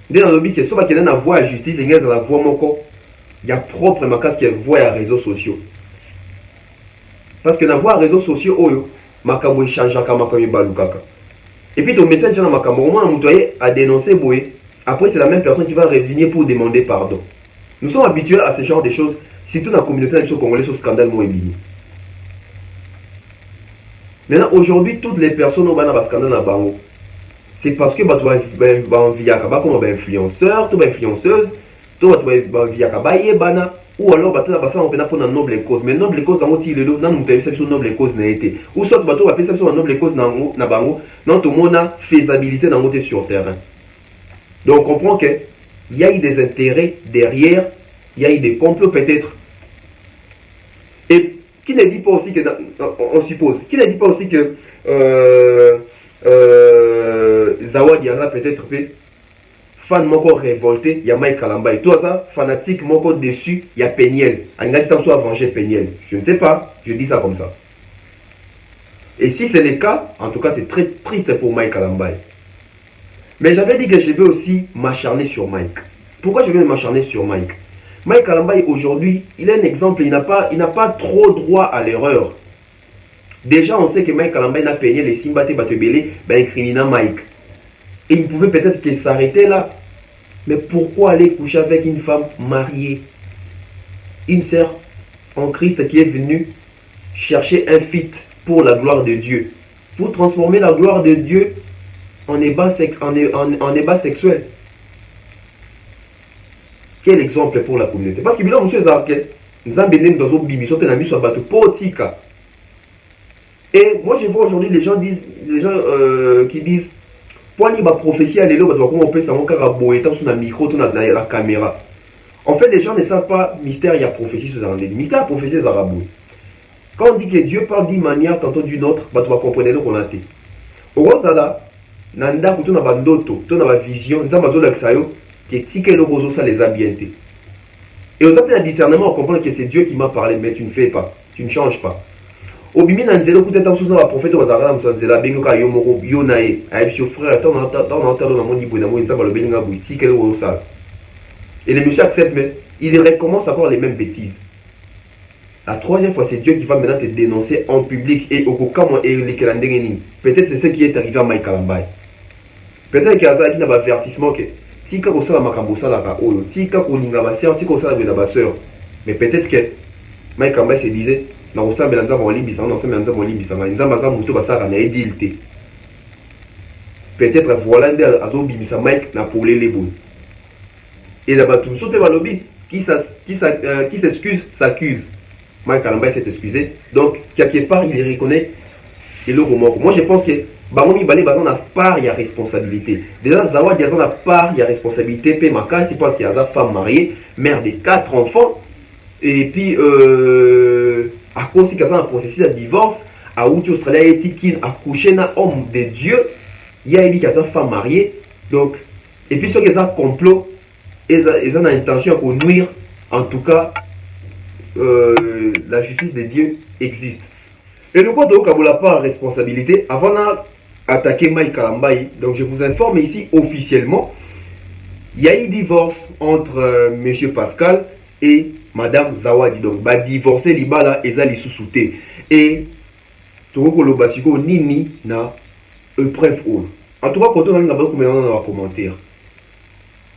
Dès dans le but que so ba kena na voie à justice et ngeza la voie moko ya propre makas que voie à réseaux sociaux. Parce que na voie à réseaux sociaux oyo makabo échange ka makabo balukaka. Et puis ton message na makabo au moins mutoye a dénoncer boé. Après c'est la même personne qui va revenir pour demander pardon. Nous sommes habitués à ce genre de choses, surtout dans la communauté congolaise sur scandale Moebini. Maintenant aujourd'hui toutes les personnes au bana scandale na bango. C'est parce que bato ba enviaka ba comme ba influenceur, to ba influenceuse, to bato ba enviaka ba yebana ou alors bato ba ça on pena pour na noble cause. Mais noble cause en ti lelo na mutu ça sur noble cause na été. Ou soit bato ba pesa sur noble cause na bango, non to mona faisabilité na monter sur terrain. Donc on comprend que il y a eu des intérêts derrière, il y a eu des complots peut-être. Et qui ne dit pas aussi que on suppose, qui ne dit pas aussi que Zawadi Yaza peut-être fan moko révolté, il y a Mike Kalamba et tout ça, fanatique moko déçu, il y a Peniel. Il y a qui soit venger Peniel. Je ne sais pas, je dis ça comme ça. Et si c'est le cas, en tout cas c'est très triste pour Mike Kalamba. Mais j'avais dit que je vais aussi m'acharner sur Mike. Pourquoi je vais m'acharner sur Mike? Mike Kalamba aujourd'hui, il est un exemple, il n'a pas trop droit à l'erreur. Déjà, on sait que Mike Kalamba a peigné les Simbate Batebele, ben criminel Mike. Et il pouvait peut-être que s'arrêter là. Mais pourquoi aller coucher avec une femme mariée? Une sœur en Christ qui est venue chercher un fit pour la gloire de Dieu. Pour transformer la gloire de Dieu en ébat sexuel. Quel exemple pour la communauté? Parce que bien, monsieur Zarke, nous avons béni dans un bimission, nous avons mis sur le bateau potika. Et moi je vois aujourd'hui les gens qui disent pour la prophétie à l'élo, on peut savoir qu'il sur le micro, sur la caméra. En fait, les gens ne savent pas mystère et prophétie sur la mystère et prophétie c'est Zarabou. Quand on dit que Dieu parle d'une manière, tantôt d'une autre, tu vas comprendre ce qu'on a dit. Au gros, ça là, nanda kutu na bandoto, to na ba vision, nzamba zo laksayo, que tike le rozo ça les a bien été. Et aux appels à discernement, on comprend que c'est Dieu qui m'a parlé, mais tu ne fais pas, tu ne changes pas. Obimi na nzelo kuteta msusu na prophète bazara msusu nzela bengo ka yo moko yo nae aïbisho frère tant na moni bona mo nzaba lo belinga buiti que le rozo ça. Et le monsieur accepte mais il recommence encore les mêmes bêtises. La troisième fois, c'est Dieu qui va maintenant te dénoncer en public et au comment et les calendriers. Peut-être c'est ce qui est arrivé à Mike Kalamba. Peut-être qu'il y a un avertissement que si tu as makambosa la kaolo, si tu as ma soeur, si tu as ma soeur. Mais peut-être que Mike Kalamba se disait, na osamba na nzamba olibisa, na osamba na nzamba olibisa, na nzamba za muto basara na edilte. Peut-être voilà nde azo bimisa Mike na pour les lebon. Et là-bas tout saute balobi qui s'excuse s'accuse. Mike Kalamba s'est excusé. Donc, quelque part, il reconnaît et le roman. Moi, je pense que Bamomi Balé Bazan a part, il y a responsabilité. Déjà, Zawad Yazan a part, il y a responsabilité. Puis, Maka, c'est parce qu'il y a sa femme mariée, mère de 4 enfants. Et puis, à cause qu'il y a un processus de divorce, à Outi Australia et Tikin, a couché un homme de Dieu, il y a une sa femme mariée. Donc, et puis, ceux qui ont un complot, ils ont l'intention de nuire, en tout cas, la justice de Dieu existe. Et le quoi de Kabola pas responsabilité avant d'attaquer Mike Kalamba. Donc je vous informe ici officiellement, il y a eu divorce entre Monsieur Pascal et Madame Zawadi. Donc bah divorcer libala ezali sous-souté. Et Toko Lobasiko nini na preuve ou. En tout cas quand on a beaucoup maintenant dans les commentaires.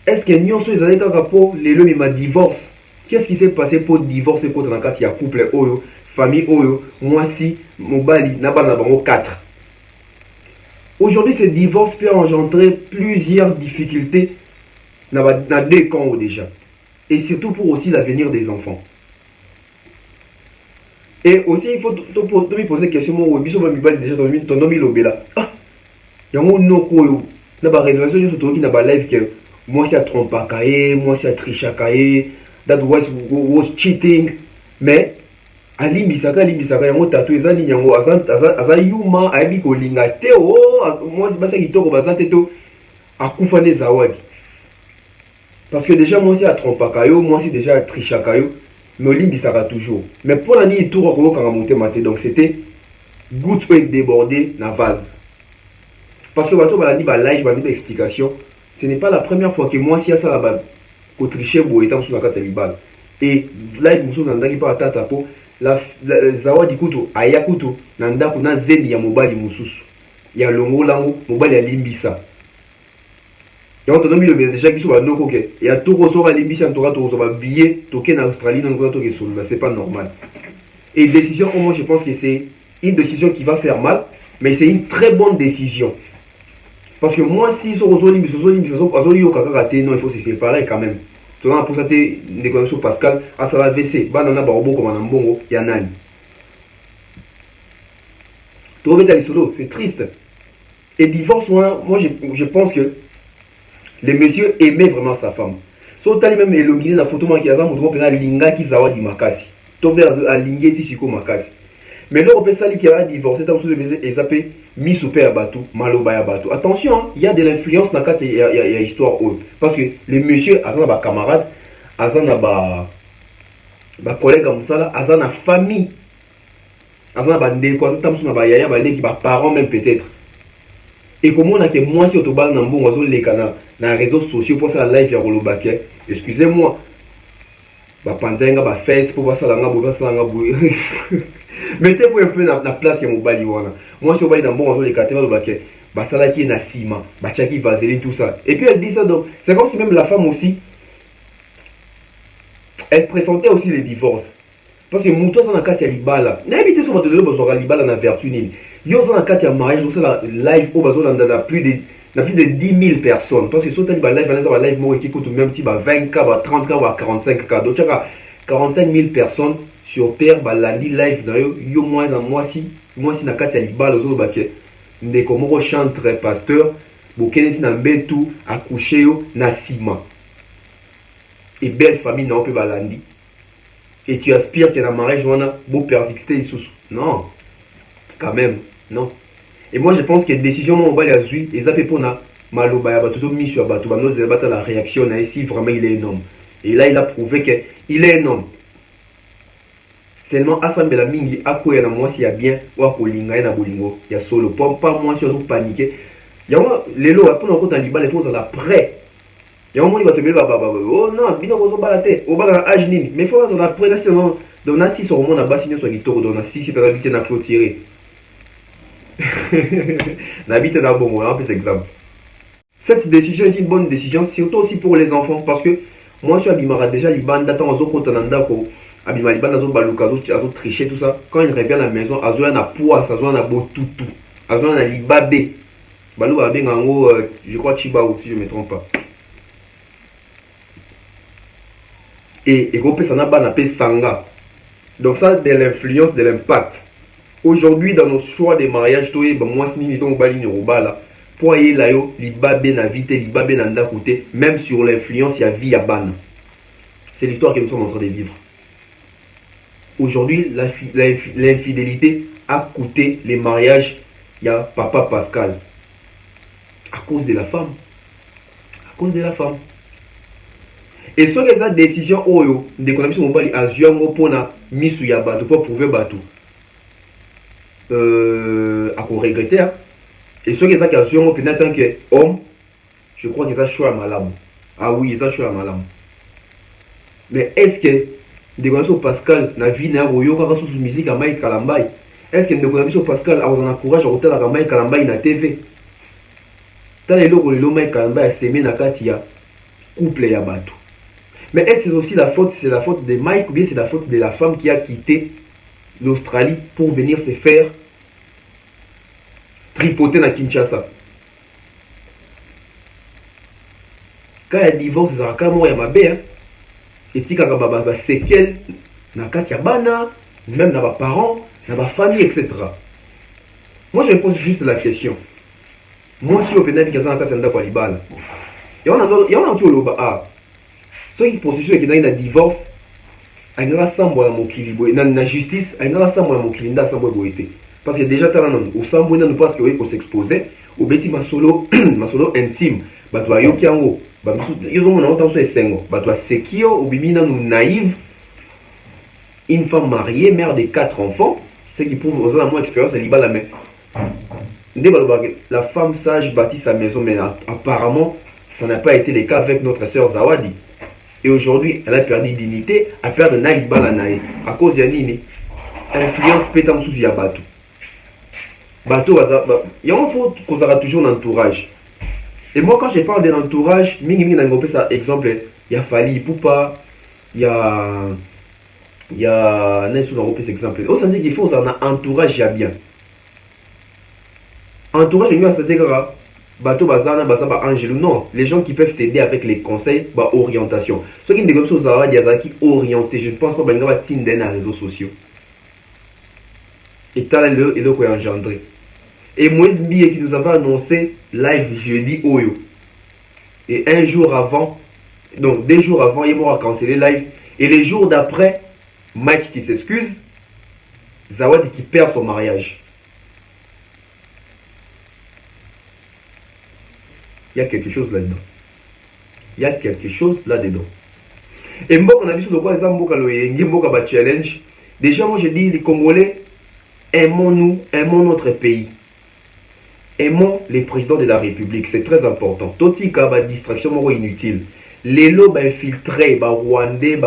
Est-ce que nous sommes allés pour les lois de divorce? Qu'est-ce qui s'est passé pour divorcer contre un cas? Il y a couple Oyo, famille Oyo, moi si, Mobali, Nabana Bango 4. Aujourd'hui, ce divorce peut engendrer plusieurs difficultés dans 2 camps déjà. Et surtout pour aussi l'avenir des enfants. Et aussi, il faut me poser une question. Moi, déjà, ton nom il est là. Ah, il y a un nom na ba révélation nyonso toyoki na ba live que mwasi atrompaka ye, mwasi atrichaka ye, that was cheating, mais alimbisaka yango tato eza nini yango aza yuma ayebi kolinga te mwasi basi kitoko baza te to akufa nde zawadi. Parce que déjà mwasi atrompaka yo, mwasi déjà atrichaka yo, mais olimbisaka toujours. Mais pour la nini tour akokanga motema te, donc c'était goutte oyo débordé na vase. Parce que bato balandi ba live balandi ba explication, ce n'est pas la première fois que mwasi asala ba kotriche boye ta mosusu na kati ya libala. Et live mosusu na ndaki pa tata po la zawadi kutu aya kutu na ndako na zemi ya mobali mosusu ya longolango mobali alimbisa. Donc on a mis le déjà qui soit non ok et à tout recevoir l'émission tu auras billet token en Australie non token sur c'est pas normal. Et décision moi je pense que c'est une décision qui va faire mal mais c'est une très bonne décision. Parce que moi si sur non il faut se séparer quand même. Tu as pour ça des connexions Pascal à ça va VC banana barobo comme un bongo ya nani. Tu vois les solo c'est triste. Et divorce moi je pense que le monsieur aimait vraiment sa femme. So tali même elongini na photo qui a ça moto pena linga ki zawadi makasi. Tombé à lingeti siko makasi. Mais là on peut sali qui a divorcé tant sous le baiser et zappé mis sous père batou, maloba ya batou. Attention, il y a de l'influence dans quatre il y a histoire parce que les monsieur azana ba camarade, azana ba collègue comme ça là, azana famille. Azana ba ndeko, azana tam sous na ba yaya ba leki ba parents même peut-être. Et comment on a que moi si autobal na mbongo azo leka na réseaux sociaux pour ça la live ya kolobake. Excusez-moi. Ba panzenga ba face pour voir ça la ngabo ça la ngabo. Mettez-vous un peu na place ya mobali wana. Moi si obali na mbongo azo leka te kolobake. Ba sala qui na ciment, ba tchaki vaseline tout ça. Et puis elle dit ça donc c'est comme si même la femme aussi elle présentait aussi les divorces. Parce que mouto ça na kati ya libala. Na habité sur bato de bazora libala na vertu nini. Yo ça na kati ya mariage, ça la live au bazora na plus de 10 000 personnes. Parce que sur tali ba live ba live mo qui coûte même petit ba 20K, ba 30K, ba 45K. Donc chaka 45 000 personnes sur terre ba landi live na yo moi na moi si na kati ya libala zo ba ke ndeko moko chantre pasteur bokene na mbetu accoucher yo na ciment. Et belle famille na on peut balandi. Et tu aspires que dans le mariage, on a beau persister sous. Non, quand même, non. Et moi, je pense que la décision, on va la suivre. Et ça fait pour na maloba, tout mis sur bateau, la réaction, ici, vraiment, il est un homme. Et là, il a prouvé qu'il est un homme. Seulement, assemble la mingi, à quoi il y a moi, s'il y a bien, ou à Kolinga, il y a Bolingo, il y a solo. Pas moi, si on se paniquer. Il y a les lots, après, on compte en Liban, les choses à la près. Il y a un moment il va te dire oh non bino ko zobala te obala na âge nini mais faut on a près seulement donc na 6 hormones na basi nyo so kitoko donc na 6 peut habiter na clôturer na habiter na bon on fait exemple. Cette décision est une bonne décision surtout aussi pour les enfants parce que moi je suis abimara déjà libanda tant ozo kota na ndako abima libanda zo baluka zo tricher tout ça quand il revient à la maison azo na poids azo na botutu azo na libabe balu ba benga ngo je crois Chiba ou si je me trompe pas. Et qu'on peut s'en avoir sanga. Donc ça, de l'influence, de l'impact. Aujourd'hui, dans nos choix de mariage, moi, si nous sommes bali là, pour aller là, libabe na vite, libabe na nda côté, même sur l'influence, il y a vie à ban. C'est l'histoire que nous sommes en train de vivre. Aujourd'hui, l'infidélité a coûté les mariages. Il y a Papa Pascal. À cause de la femme. À cause de la femme. Et sur les décisions oyo de l'économie mobile à Ziongo pour na misu ya bateau pour prouver bateau à quoi regretter et sur les qui a Ziongo en tant que homme je crois qu'ils a choix malam ah oui ils a choix malam mais est-ce que l'économie Pascal na vie na royo quand sous musique à Mike Kalambai est-ce que l'économie Pascal a un courage à hôtel à Mike Kalambai na TV tant les logos le Mike Kalambai s'aimer na katia couple ya bateau. Mais est-ce que c'est aussi la faute de Mike ou bien c'est la faute de la femme qui a quitté l'Australie pour venir se faire tripoter dans Kinshasa? Quand il y a divorce, c'est un cas moi et ma belle. Et si quand il y a séquelles, dans Katia Bana, même dans mes parents, dans ma famille, etc. Moi je me pose juste la question. moi si opena bikaza na kati ya ndako ya libala yaona nti oloba soki processus ekendaki na divorce alingaka sambwa ya mokili boye na justice alingaka sambwa ya mokili nde asambwa boye te parce que déjà tala nanu osambwi nanu parce que oye kosexpose obeti masolo masolo intime bato bayoki yango yo ozomona ngo ntanso esengo bato aseki yo obimi nanu naïve une femme mariée mère de 4 enfants ce qui prouve oza na mwa expérience ya libala mais nde balobaka la femme sage bâtit sa maison mais apparemment ça n'a pas été le cas avec notre sœur Zawadi. Et aujourd'hui, elle a perdu dignité, a perdu Naïbala Naï. À cause de nini influence pétam sous ya bateau. Bateau, il faut qu'on aura toujours l'entourage. Et moi, quand je parle de l'entourage, mingi n'engopé ça exemple, il y a Fali Poupa, il y a Nesou n'engopé cet exemple. Au sens qu'il faut un entourage bien. Entourage, il y a cette écart. Bateau bazana bazaba angelo non les gens qui peuvent t'aider avec les conseils bah orientation ceux qui ne développent ça qui orienté je ne pense pas banga tinder dans les réseaux sociaux et t'as le et donc engendré et Moïse Mbiye qui nous avait annoncé live jeudi Oyo et un jour avant donc 2 jours avant il m'a cancellé live et les jours d'après Mike qui s'excuse Zawadi qui perd son mariage. Il y a quelque chose là-dedans. Il y a quelque chose là-dedans. Et moi, on a vu sur le point de challenge. Déjà, moi, je dis, les Congolais, aimons-nous, aimons notre pays. Aimons les présidents de la République. C'est très important. Totika, distraction moi inutile. Les lots infiltrés, Rwandais,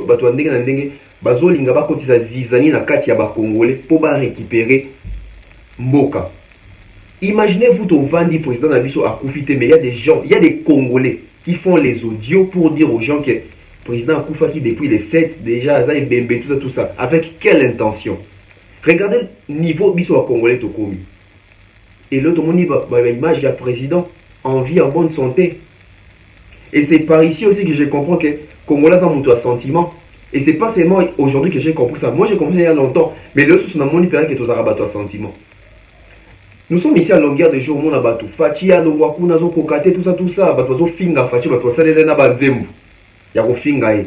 Rwandais, bazolinga bakotisa zizani na kati ya ba Congolais pour récupérer Mboka. Imaginez-vous au Vandi président Nabiso a profité, mais il y a des gens, il y a des Congolais qui font les audios pour dire aux gens que le président Akoufa qui depuis les 7 déjà Azaï Bembe tout ça, avec quelle intention? Regardez le niveau biso à Congolais tout commis. Et l'autre monde l'image du président en vie, en bonne santé. Et c'est par ici aussi que je comprends que Congolais ont un sentiment. Et c'est pas seulement aujourd'hui que j'ai compris ça. Moi j'ai compris ça il y a longtemps, mais le sous son monde il que tous arabes un sentiment. Nous sommes ici à longueur de jour, mon abatou. Fachi a l'ongwaku, nazo kokate, tout ça. Bato finga, fachi, bato salele na banzembu. Yako finga e.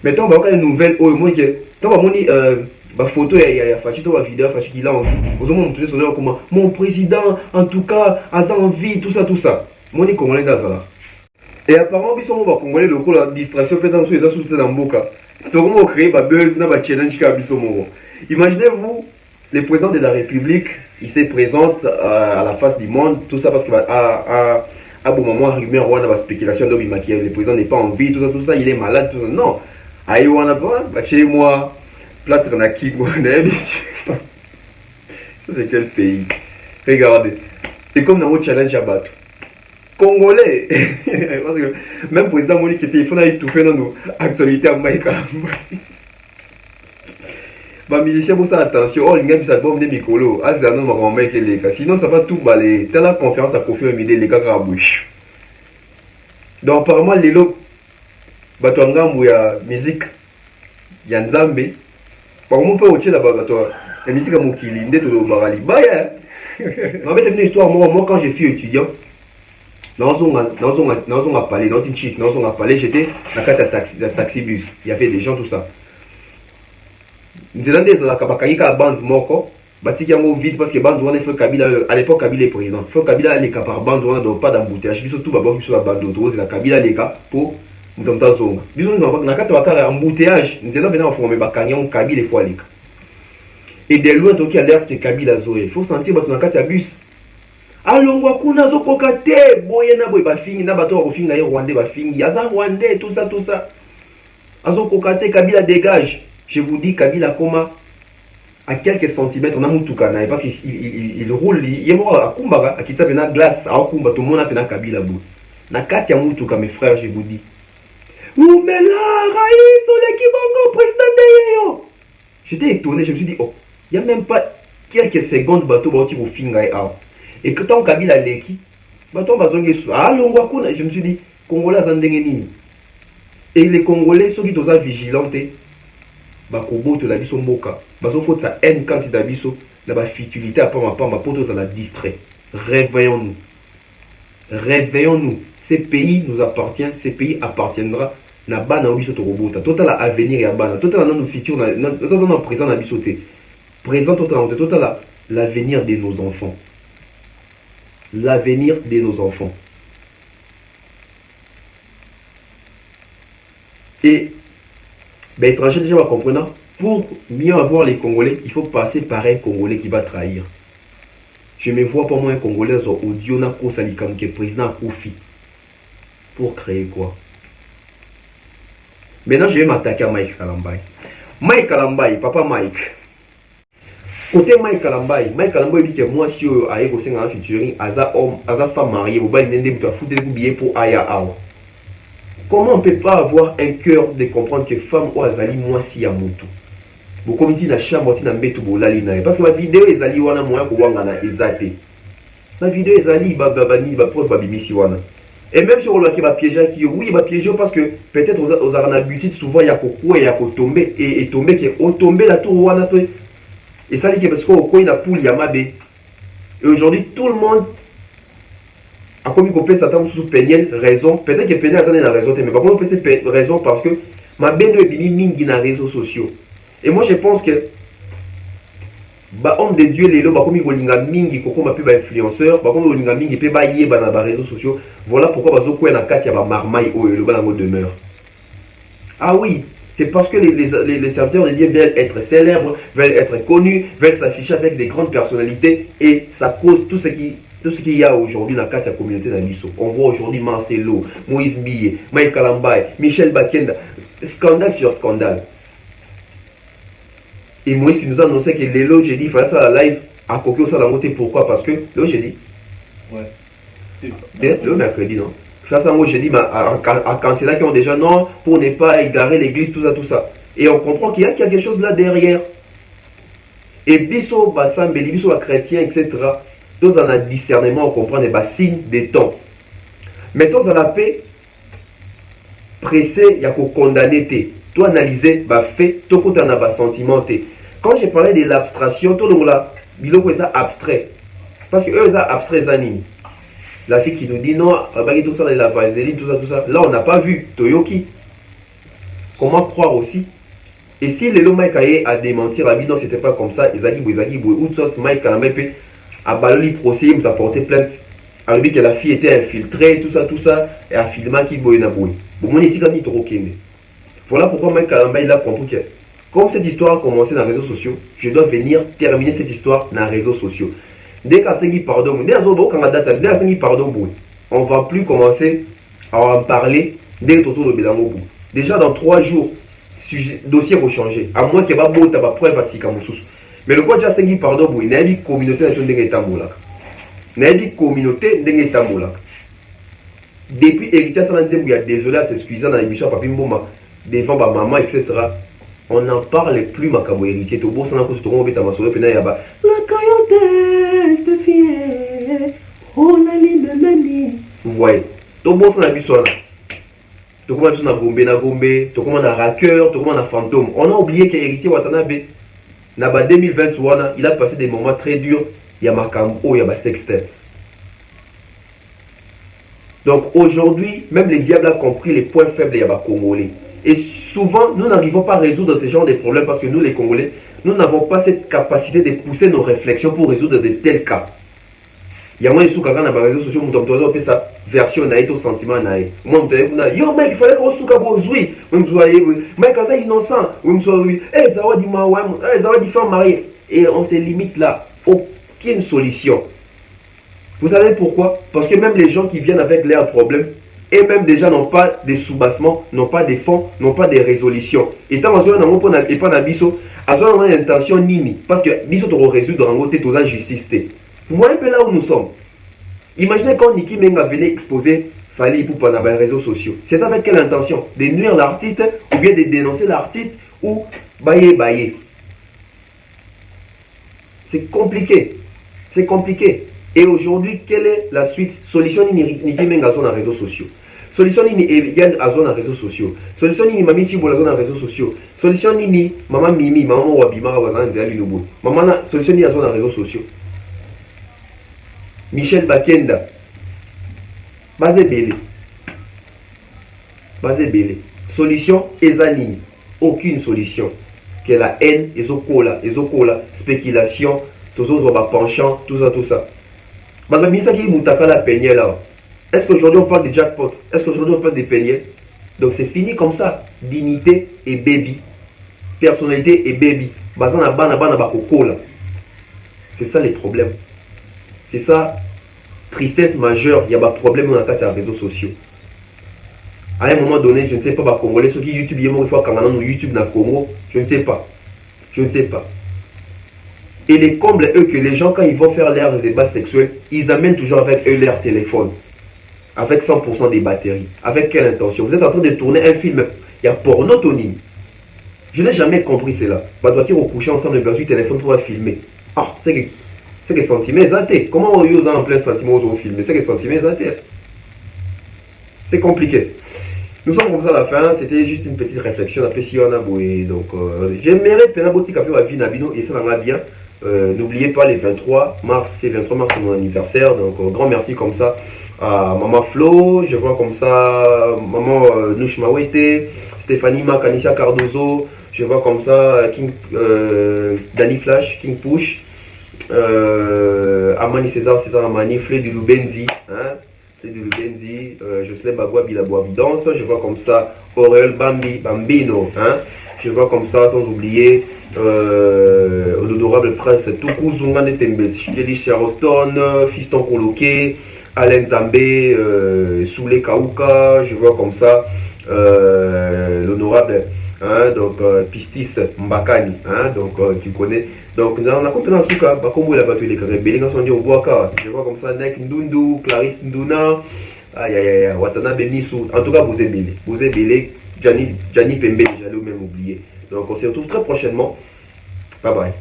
Maintenant, on va une nouvelle, oh, moi, tant va moni, photo, ya fachi, tant va vidéo, fachi qui l'a envie. Vous avez montré sur le comment, mon président, en tout cas, a envie, tout ça. Moni congolais d'Azala. Et apparemment, ils sont congolais, le coup, la distraction, peut-être, dans les associés d'Amboka. Tout le monde crée, buzz, na challenge, imaginez-vous, le président de la République, il se présente à la face du monde, tout ça parce que à bon moment, rumeur, on a la spéculation de le président n'est pas en vie, tout ça, il est malade, tout ça. Non. Aïe, on a pas, chez moi, plâtre na qui, c'est quel pays? Regardez. C'est comme dans mon challenge à battre. Congolais, parce que même président Moni qui était, il faut étouffer dans nos actualités à Maïka. Bah, musicien, pour ça, attention, oh, les ça bombe des micros, sinon ça va tout balayer. Telle la conférence à Kofi Olomide, les gars, à bouche. Donc, apparemment, les lots, Batouangam, où il y a musique, il y a Nzambe. Par contre, on peut aussi là-bas, la musique à Moukili, Ndeto Barali. Bah, en fait, une histoire, moi, quand j'ai fui étudiant, dans un palais, dans une chic, dans un palais, j'étais dans un taxi-bus. Il y avait des gens, tout ça. Nzela ndeza kabakayika bande moko batiki yango vite parce que bande wana faut Kabila à l'époque Kabila est président faut Kabila les par bande wana donc pas d'embouteillage biso tout babo biso la bande d'autres la Kabila les cas pour mutomta zonga biso na kati wakala embouteillage nzela bena formé bakanya on Kabila les fois les cas et de loin donc il alerte que Kabila zoé faut sentir bato na kati ya bus alongwa kuna zokoka te boye na boye bafingi na bato bafinga yo Rwandais bafingi aza Rwandais tout ça azokoka te Kabila dégage. Je vous dis, Kabila Koma, à quelques centimètres, on a Moutoukana, parce qu'il roule, il est mort à Kumbaga, à Kitsa Pena glace, à Kumba, tout le monde a Pena Kabila Bou. Na Katia Moutouka, mes frères, je vous dis. Oumela, Raïs, l'équipe président de Yo. J'étais étonné, je me suis dit, oh, il n'y a même pas quelques secondes, bateau, bateau, au fingaï, et que tant Kabila Leki, bateau, bazongi, ah, l'ongwakuna, je me suis dit, Congolais, Zandengeni. Et les Congolais, ceux qui sont vigilants, bakobo to la biso mboka baso faut sa haine quand il biso na ba futilité à pas poto ça la distrait Réveillons-nous. Réveillons-nous. Ces pays nous appartiennent, ces pays appartiendra na bana obiso to robota. Total avenir ya bana, total na futur na total na présent na biso te. Présent total l'avenir de nos enfants. L'avenir de nos enfants. Et ben, étranger déjà va comprendre, pour mieux avoir les Congolais, il faut passer par un Congolais qui va trahir. Je me vois pas moi un Congolais audio na ko salikam que président Koufi. Pour créer quoi? Maintenant je vais m'attaquer à Mike Kalambai. Mike Kalambai, papa Mike. Côté Mike Kalambai dit que moi si aye ko senga featuring aza homme, aza femme mariée, vous allez nende muta foutre des billets pour aya awa. Comment on ne peut pas avoir un cœur de comprendre que femme ou azali moi si ya mutu. Vous comité na chambre na mbetu bolali na parce que ma vidéo ezali wana moya ko wanga na ezate. Ma vidéo ezali babani ba preuve babimisi wana. Et même si on l'a qui va piéger qui oui va piéger parce que peut-être aux arana butit souvent il y a kokoué il y a ko tomber et tomber que au tomber la tour wana to et ça dit que parce qu'on il a poule yamabe. Et aujourd'hui tout le monde a commis qu'on peut s'attendre sous Péniel raison peut-être que Péniel a la raison mais par contre on peut c'est raison parce que ma bendo est bini mingi na réseaux sociaux. Et moi je pense que ba homme de Dieu lelo ba komi kolinga mingi koko ma pe ba influenceur ba komi kolinga mingi pe ba yeba na ba réseaux sociaux. Voilà pourquoi bazo ko na kati ya ba marmaille o le ba ngo demeure. Ah oui, c'est parce que les serviteurs de Dieu veulent être célèbres, veulent être connus, veulent s'afficher avec des grandes personnalités et ça cause tout ce qu'il y a aujourd'hui dans la communauté d'Abisso. On voit aujourd'hui Marcelo, Moïse Mbiye, Mike Kalambai, Michel Bakenda, scandale sur scandale. Et Moïse qui nous a annoncé que Lélo, j'ai dit, il fallait ça à la live à Kokyo ça la montée. Pourquoi? Parce que, là, j'ai dit. Ouais. Le mercredi, non? Ça, moi, j'ai dit, à canceller qui ont déjà, non, pour ne pas égarer l'église, tout ça. Et on comprend qu'il y a quelque chose là derrière. Et biso, basambeli, biso, chrétien, etc. Tous en a discernement, on comprend les signes des temps. Mais tous en la paix, pressé, il y a qu'au condamner. Toi analyser, fait, tout côté en a sentiment. Quand j'ai parlé de l'abstraction, tout le monde là, il est abstrait. Parce que eux, ils sont abstraits animés. La fille qui nous dit non, tout ça, la vaseline, tout ça. Là, on n'a pas vu Toyoki. Comment croire aussi? Et si le Mike a démentir la vie, non, c'était pas comme ça. Izaki, ou tout Mike a baloli procès, il a porté plainte. Alors, dit que la fille était infiltrée, tout ça, et a filmé qui boit na boue. Bon, ici, quand il est voilà pourquoi Mike Kalamba il a compris que comme cette histoire a commencé dans les réseaux sociaux, je dois venir terminer cette histoire dans les réseaux sociaux. Dès qu'à pardon, on ne va plus commencer à en parler dès que le bilan. Déjà dans 3 jours, le dossier va changer. À moins qu'il n'y ait pas de preuve à Sikamousous. Mais le quoi déjà c'est pardon, il y a une communauté dans une communauté depuis Héritier Salanzem, il y a désolé à s'excuser dans l'émission Papi Mboma. Devant ma maman, etc. On n'en parle plus, ma camo héritier. Tout bon, ça n'a pas de temps, ma soeur, la coyote, c'est fier. Oh, la ligne de mani. Vous voyez, tout bon, ça n'a pas de temps. Tout comme on a Gombe, tout comme on a Raqueur, tout comme on a Fantôme. On a oublié qu'Héritier Watanabe, dans 2021, il a passé des moments très durs. Il y a ma camo, il y a ma sextape. Donc aujourd'hui, même les diables ont compris les points faibles des Congolais. Et souvent, nous n'arrivons pas à résoudre ce genre de problèmes parce que nous, les Congolais, nous n'avons pas cette capacité de pousser nos réflexions pour résoudre de tels cas. Il y a moins de sous dans les réseaux sociaux, on peut sa version naïe au sentiment naïe. Moi, je dis, yo mec, il fallait qu'on souka bozui. Mec, c'est innocent. Eh, ça va dire, ça va dire faire marier. Et on se limite là. Aucune solution. Vous savez pourquoi? Parce que même les gens qui viennent avec leurs problèmes, et même déjà n'ont pas de soubassements, n'ont pas de fonds, n'ont pas de résolutions. Et tant que nous n'avons pas d'abisso, nous avons une intention nini. Parce que biso te résoudre en côté aux injustices. Vous voyez un peu là où nous sommes. Imaginez quand Niki Menga venait exposer Fali Ipupa dans les réseaux sociaux. C'est avec quelle intention? De nuire l'artiste ou bien de dénoncer l'artiste ou bailler. C'est compliqué. C'est compliqué. Et aujourd'hui, quelle est la suite? Solution Niki Menga dans les réseaux sociaux. Solution ni Evigan à zone réseaux sociaux. Solution ni Mami Chibo la zone réseaux sociaux. Solution ni Maman Mimi, Maman Wabima Wazan Zali Lubu. Maman solution ni à zone réseaux sociaux. Michel Bakenda. Basé belé. Basé belé. Solution, Ezanini. Aucune solution. Que la haine, ezokola, spéculation, tout ça, penchant, tout ça. Est-ce qu'aujourd'hui on parle de jackpot? Est-ce qu'aujourd'hui on parle de peignets? Donc c'est fini comme ça. Dignité et baby. Personnalité et baby. C'est ça les problèmes. C'est ça, tristesse majeure. Il y a des problèmes dans les réseaux sociaux. À un moment donné, je ne sais pas, Congolais, ceux qui YouTube, il faut qu'on YouTube dans le Congo, je ne sais pas. Je ne sais pas. Et les combles, eux, que les gens, quand ils vont faire leur débat sexuel, ils amènent toujours avec eux leur téléphone. Avec 100% des batteries. Avec quelle intention? Vous êtes en train de tourner un film, il y a pornotonie. Je n'ai jamais compris cela. Bah, doit-il recoucher ensemble le téléphone pour filmer? Ah, c'est que sentiments athées. Comment on use en plein sentiment aux filmer? C'est que sentiments athées. C'est compliqué. Nous sommes comme ça à la fin, c'était juste une petite réflexion, après si on a boué. Donc, j'aimerais Penabotti Capé à vie Nabino et ça va bien. N'oubliez pas les 23 mars, c'est 23 mars, c'est mon anniversaire. Donc, grand merci comme ça à Maman Flo, je vois comme ça Maman Nouch Mawete, Stéphanie Makanisia Cardozo, je vois comme ça King, Danny Flash, King Push, Amani César Amani, Flé du Lubenzi, hein? Benzi, Jocelyn Bagua Bilabouavidance, je vois comme ça Aurel Bambino, hein? Je vois comme ça, sans oublier l'honorable prince Tukuzunga Netembet, Chideli Charoston, Fiston Koloké, Alain Zambé, Soulé Kaouka, je vois comme ça l'honorable, hein, donc Pistis Mbakani, hein, donc tu connais. Donc dans la compétence Souka, Bakombo la battu les Karabéli, on dit au Boaka, je vois comme ça Nek Ndundu, Clarisse Nduna, Watanabe Nisu, en tout cas vous êtes belé, Gianni Pembe, j'allais même oublier. Donc on se retrouve très prochainement. Bye bye.